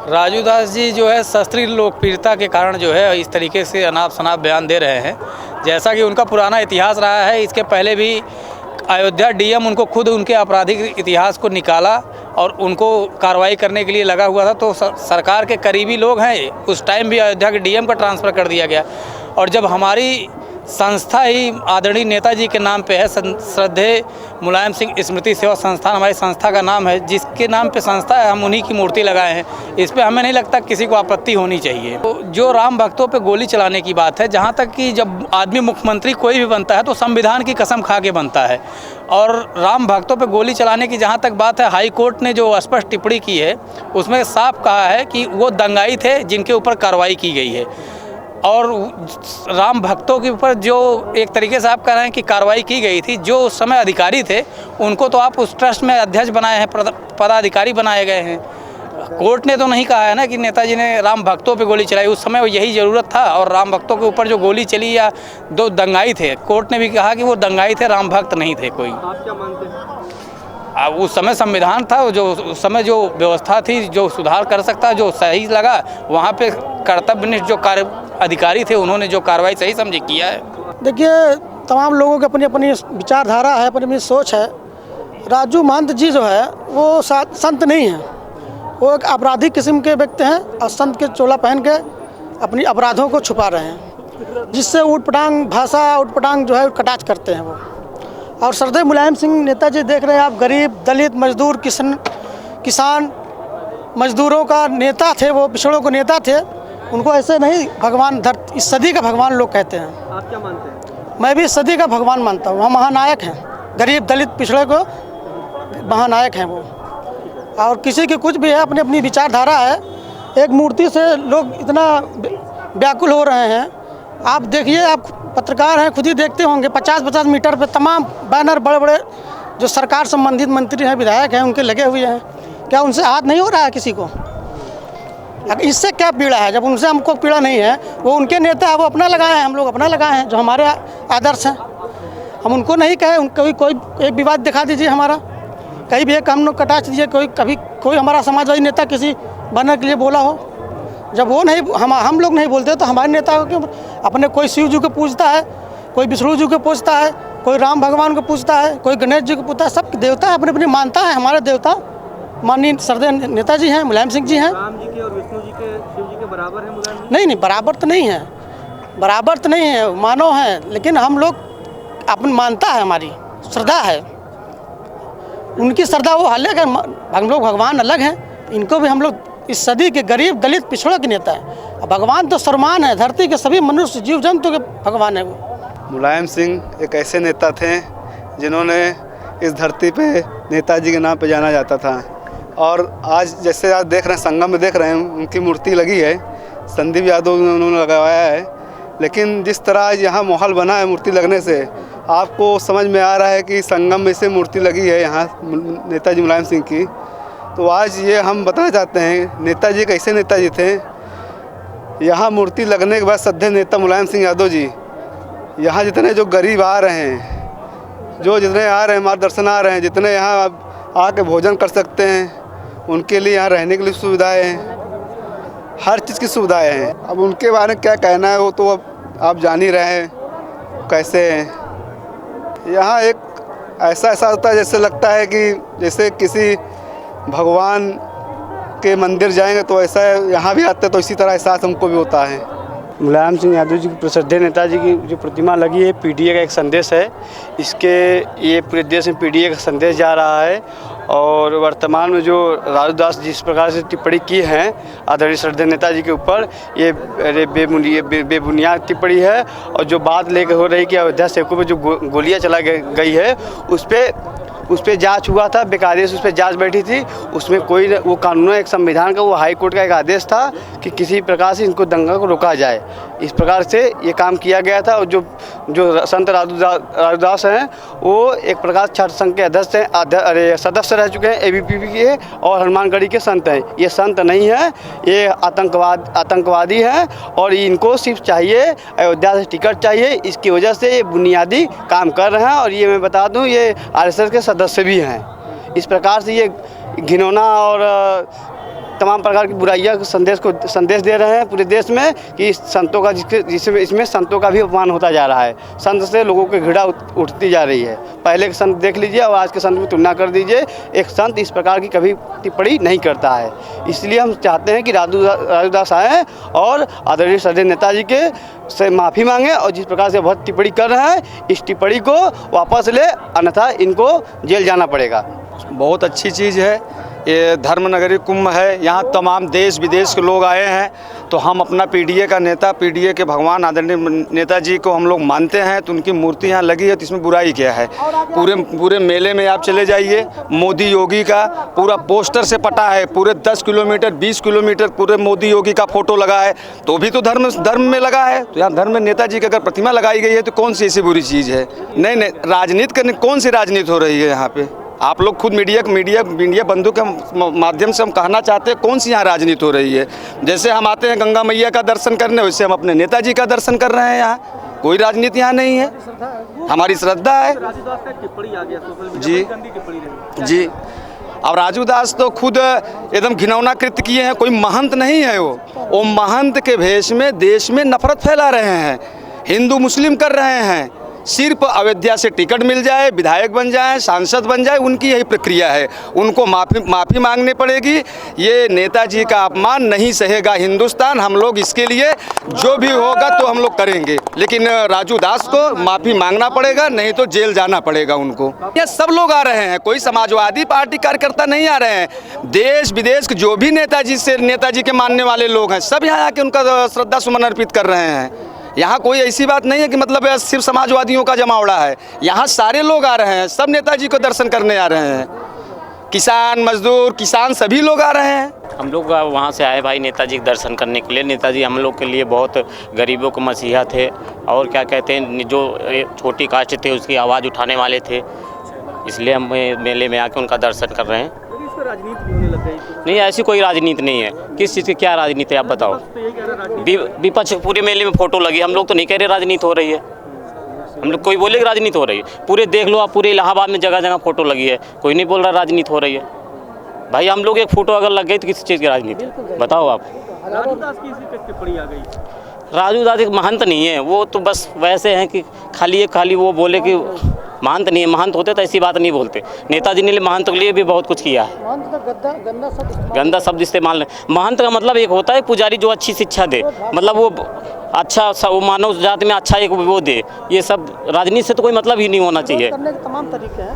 राजू दास जी जो है शास्त्रीय लोकप्रियता के कारण जो है इस तरीके से अनाप शनाप बयान दे रहे हैं। जैसा कि उनका पुराना इतिहास रहा है, इसके पहले भी अयोध्या डीएम उनको खुद उनके आपराधिक इतिहास को निकाला और उनको कार्रवाई करने के लिए लगा हुआ था। तो सरकार के करीबी लोग हैं, उस टाइम भी अयोध्या के डीएम का ट्रांसफ़र कर दिया गया। और जब हमारी संस्था ही आदरणीय नेताजी के नाम पे है, श्रद्धेय मुलायम सिंह स्मृति सेवा संस्थान हमारी संस्था का नाम है, जिसके नाम पे संस्था है, हम उन्हीं की मूर्ति लगाए हैं। इस पे हमें नहीं लगता किसी को आपत्ति होनी चाहिए। तो जो राम भक्तों पे गोली चलाने की बात है, जहाँ तक कि जब आदमी मुख्यमंत्री कोई भी बनता है तो संविधान की कसम खा के बनता है, और राम भक्तों पे गोली चलाने की जहाँ तक बात है, हाई कोर्ट ने जो स्पष्ट टिप्पणी की है उसमें साफ कहा है कि वो दंगाई थे जिनके ऊपर कार्रवाई की गई है। और राम भक्तों के ऊपर जो एक तरीके से आप कह रहे हैं कि कार्रवाई की गई थी, जो उस समय अधिकारी थे उनको तो आप उस ट्रस्ट में अध्यक्ष बनाए हैं, पदाधिकारी बनाए गए हैं। कोर्ट ने तो नहीं कहा है ना कि नेताजी ने राम भक्तों पे गोली चलाई। उस समय यही ज़रूरत था, और राम भक्तों के ऊपर जो गोली चली या दो दंगाई थे, कोर्ट ने भी कहा कि वो दंगाई थे, राम भक्त नहीं थे कोई। आप क्या मानते हैं? उस समय संविधान था, जो उस समय जो व्यवस्था थी, जो सुधार कर सकता, जो सही लगा, वहाँ पे कर्तव्यनिष्ठ जो कार्य अधिकारी थे उन्होंने जो कार्रवाई सही समझी किया है। देखिए, तमाम लोगों की अपनी अपनी विचारधारा है, अपनी अपनी सोच है। राजू महंत जी जो है वो संत नहीं हैं, वो एक आपराधिक किस्म के व्यक्ति हैं और संत के चोला पहन के अपनी अपराधों को छुपा रहे हैं, जिससे ऊटपटांग भाषा, ऊटपटांग जो है कटाक्ष करते हैं वो। और श्रद्धेय मुलायम सिंह नेताजी देख रहे हैं आप, गरीब दलित मजदूर किसान मजदूरों का नेता थे, वो पिछड़ों को नेता थे। उनको ऐसे नहीं भगवान इस सदी का भगवान लोग कहते हैं। आप क्या मानते हैं? मैं भी इस सदी का भगवान मानता हूँ। हम महानायक हैं, गरीब दलित पिछड़े को महानायक हैं वो। और किसी की कुछ भी है, अपनी अपनी विचारधारा है। एक मूर्ति से लोग इतना व्याकुल हो रहे हैं। आप देखिए, आप पत्रकार हैं, खुद ही देखते होंगे, 50-50 मीटर पे तमाम बैनर बड़े बड़े जो सरकार संबंधित मंत्री हैं, विधायक हैं, उनके लगे हुए हैं। क्या उनसे हाथ नहीं हो रहा है किसी को? इससे क्या पीड़ा है? जब उनसे हमको पीड़ा नहीं है, वो उनके नेता है, वो अपना लगाए हैं, हम लोग अपना लगाए हैं, जो हमारे आदर्श हैं। हम उनको नहीं कहे, कोई एक विवाद दिखा दीजिए हमारा, कहीं भी एक हम लोग कटाक्ष दीजिए, कभी कोई हमारा समाजवादी नेता किसी बनने के लिए बोला हो। जब वो नहीं, हम लोग नहीं बोलते तो हमारे नेता को क्यों? अपने कोई शिव जी को पूजता है, कोई विष्णु जी को पूजता है, कोई राम भगवान को पूजता है, कोई गणेश जी को पूजता है। सब देवता है, अपने अपनी मानता है। हमारे देवता माननीय श्रद्धेय नेताजी हैं, मुलायम सिंह जी हैं। राम जी के और विष्णु जी के, शिव जी के बराबर है मुलायम जी? नहीं, बराबर तो नहीं है, बराबर तो नहीं है, मानव है, लेकिन हम लोग अपन मानता है, हमारी श्रद्धा है। उनकी श्रद्धा वो अलग है, हम लोग भगवान अलग हैं। इनको भी हम लोग इस सदी के गरीब दलित पिछड़ों के नेता है। भगवान तो सर्वमान है, धरती के सभी मनुष्य जीव जंतु के भगवान है वो। मुलायम सिंह एक ऐसे नेता थे जिन्होंने इस धरती पे नेताजी के नाम पे जाना जाता था। और आज जैसे आज देख रहे हैं, संगम में देख रहे हैं, उनकी मूर्ति लगी है, संदीप यादव ने उन्होंने लगाया है। लेकिन जिस तरह यहाँ माहौल बना है मूर्ति लगने से, आपको समझ में आ रहा है कि संगम में से मूर्ति लगी है यहाँ नेताजी मुलायम सिंह की। तो आज ये हम बताना चाहते हैं, नेताजी कैसे नेताजी थे। यहाँ मूर्ति लगने के बाद श्रद्धेय नेता मुलायम सिंह यादव जी, यहाँ जितने जो गरीब आ रहे हैं, जो जितने आ रहे हैं मार्गदर्शन आ रहे हैं, जितने यहाँ आके भोजन कर सकते हैं, उनके लिए यहाँ रहने के लिए सुविधाएं हैं, हर चीज़ की सुविधाएं हैं। अब उनके बारे में क्या कहना है वो तो अब आप जान ही रहे हैं कैसे हैं। यहाँ एक ऐसा होता है जैसे लगता है कि जैसे किसी भगवान के मंदिर जाएंगे तो ऐसा यहाँ भी आते, तो इसी तरह एहसास हमको भी होता है। मुलायम सिंह यादव जी की श्रद्धेय नेताजी की जो प्रतिमा लगी है, पीडीए का एक संदेश है। इसके ये पूरे देश में पीडीए का संदेश जा रहा है। और वर्तमान में जो राजू दास जिस प्रकार से टिप्पणी की है आदरणीय श्रद्धेय नेताजी के ऊपर, ये बेबुनियाद टिप्पणी है। और जो बात लेकर हो रही कि अयोध्या सेवकों पर जो गोलियां चला गई है, उस पर जांच हुआ था, बेकायदे से उस पर जांच बैठी थी। उसमें कोई वो कानून, एक संविधान का, वो हाई कोर्ट का एक आदेश था कि किसी प्रकार से इनको दंगा को रोका जाए। इस प्रकार से ये काम किया गया था। और जो संत राजू दास हैं, वो एक प्रकार छात्र संघ के अध्यक्ष हैं, सदस्य रह चुके हैं एबीवीपी के, और हनुमानगढ़ी के संत हैं। ये संत नहीं है, ये आतंकवादी हैं। और इनको सिर्फ चाहिए अयोध्या से टिकट चाहिए, इसकी वजह से ये बुनियादी काम कर रहे हैं। और ये मैं बता दूं, ये आरएसएस के सदस्य भी हैं। इस प्रकार से ये घिनौना और तमाम प्रकार की बुराइयां संदेश दे रहे हैं पूरे देश में कि संतों का जिसमें इसमें संतों का भी अपमान होता जा रहा है। संत से लोगों की घृणा उठती जा रही है। पहले के संत देख लीजिए और आज के संत में तुलना कर दीजिए, एक संत इस प्रकार की कभी टिप्पणी नहीं करता है। इसलिए हम चाहते हैं कि राजू दास आएँ और आदरणीय श्रद्धेय नेताजी के से माफ़ी मांगे और जिस प्रकार से बहुत टिप्पणी कर रहे हैं इस टिप्पणी को वापस ले, अन्यथा इनको जेल जाना पड़ेगा। बहुत अच्छी चीज़ है। ये धर्मनगरी कुंभ है, यहाँ तमाम देश विदेश के लोग आए हैं। तो हम अपना पीडीए का नेता, पीडीए के भगवान आदरणीय नेताजी को हम लोग मानते हैं, तो उनकी मूर्ति यहाँ लगी है, तो इसमें बुराई क्या है। पूरे मेले में आप चले जाइए, मोदी योगी का पूरा पोस्टर से पटा है, पूरे 10 किलोमीटर 20 किलोमीटर पूरे मोदी योगी का फोटो लगा है, तो भी तो धर्म में लगा है। तो यहाँ धर्म में नेताजी की अगर प्रतिमा लगाई गई है तो कौन सी ऐसी बुरी चीज़ है। नहीं, राजनीति करने, कौन सी राजनीति हो रही है यहाँ पे। आप लोग खुद मीडिया बंधु के माध्यम से हम कहना चाहते हैं कौन सी यहाँ राजनीति हो रही है। जैसे हम आते हैं गंगा मैया का दर्शन करने, वैसे हम अपने नेताजी का दर्शन कर रहे हैं। यहाँ कोई राजनीति यहाँ नहीं है, हमारी श्रद्धा है। जी, अब राजू दास तो खुद एकदम घिनौना कृत्य किए हैं। कोई महंत नहीं है वो महंत के भेष में देश में नफरत फैला रहे हैं, हिंदू मुस्लिम कर रहे हैं। सिर्फ अयोध्या से टिकट मिल जाए, विधायक बन जाए, सांसद बन जाए, उनकी यही प्रक्रिया है। उनको माफ़ी मांगनी पड़ेगी। ये नेताजी का अपमान नहीं सहेगा हिंदुस्तान। हम लोग इसके लिए जो भी होगा तो हम लोग करेंगे, लेकिन राजू दास को माफ़ी मांगना पड़ेगा, नहीं तो जेल जाना पड़ेगा उनको। ये सब लोग आ रहे हैं, कोई समाजवादी पार्टी कार्यकर्ता नहीं आ रहे हैं। देश विदेश के जो भी नेताजी के मानने वाले लोग हैं, सब यहाँ आके उनका श्रद्धा सुमन अर्पित कर रहे हैं। यहाँ कोई ऐसी बात नहीं है कि मतलब सिर्फ समाजवादियों का जमावड़ा है। यहाँ सारे लोग आ रहे हैं, सब नेताजी को दर्शन करने आ रहे हैं। किसान, मजदूर, किसान सभी लोग आ रहे हैं। हम लोग वहाँ से आए भाई नेताजी के दर्शन करने के लिए। नेताजी हम लोग के लिए बहुत गरीबों के मसीहा थे, और क्या कहते हैं, जो छोटी कास्ट थे उसकी आवाज़ उठाने वाले थे। इसलिए हम मेले में आके उनका दर्शन कर रहे हैं। राजनीति होने लग गई। नहीं, ऐसी कोई राजनीति नहीं है। किस चीज़ की क्या राजनीति है आप बताओ। विपक्ष पूरे मेले में फोटो लगी, हम लोग तो नहीं कह रहे राजनीति हो रही है। हम लोग कोई बोले कि राजनीति हो रही है। पूरे देख लो आप, पूरे इलाहाबाद में जगह जगह फोटो लगी है, कोई नहीं बोल रहा राजनीति हो रही है। भाई हम लोग एक फ़ोटो अगर लग गई तो किसी चीज़ की राजनीति बताओ आप। राजू दास की इसी पे टिप्पणी आ गई। राजू दास एक महंत नहीं है, वो तो बस वैसे हैं कि खाली वो बोले कि महंत नहीं है। महंत होते तो ऐसी बात नहीं बोलते। नेताजी ने महंत के लिए भी बहुत कुछ किया है। गंदा शब्द इस्तेमाल नहीं। महंत का मतलब एक होता है पुजारी जो अच्छी शिक्षा दे, मतलब वो अच्छा वो मानव जाति में अच्छा एक वो दे। ये सब राजनीति से तो कोई मतलब ही नहीं होना चाहिए। तमाम तरीके हैं।